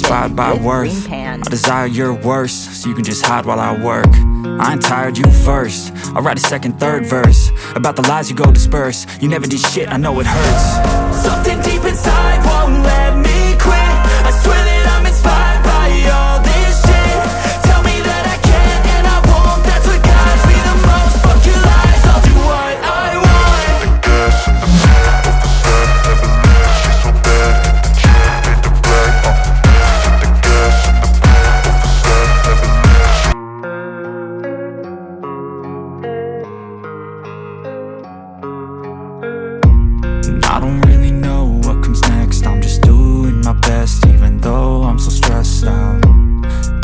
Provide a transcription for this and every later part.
inspired by with worth. Green Pan. I desire your worst, so you can just hide while I work. I ain't tired, you first. I'll write a second, third verse about the lies you go disperse. You never did shit, I know it hurts. Something deep inside won't let me quit. I swear that I'm inspired by all this shit. Tell me that I can't and I won't. That's what guides me the most. Fuck your lies, I'll do what I want. The gas and the back of the set never leaves. She's so bad that the chick made the brag. The gas and the back of the set never leaves. I don't really know what comes next. I'm just doing my best, even though I'm so stressed out.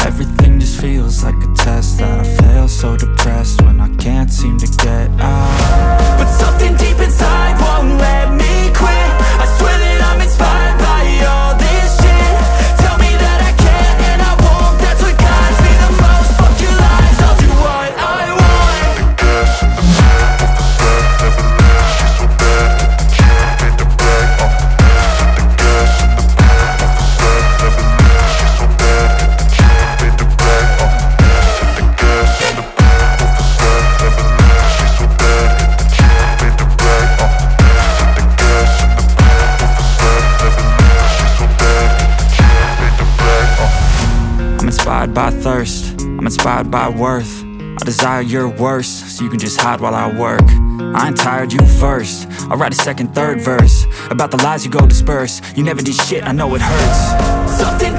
Everything just feels like a test that I fail, so depressed when I can't seem to get out. But something deep inside won't let me quit. I swear that I'm inspired by all this shit. Tell me that I can't and I won't. That's what guides me the most. Fuck your lies, I'll do what I want. The gas and the back of the set never leaves. She's so bad that the chick made the brag. The gas and the back of the set never leaves. She's so bad that the chick made the brag. The gas and the back of the set never leaves. She's so bad that the chick made the brag. The gas and the back of the set never leaves. She's so bad that the chick made the brag. I'm inspired by thirst, I'm inspired by worth. I desire your worst, so you can just hide while I work. I ain't tired, you first. I'll write a second, third verse about the lies you go disperse. You never did shit, I know it hurts. Something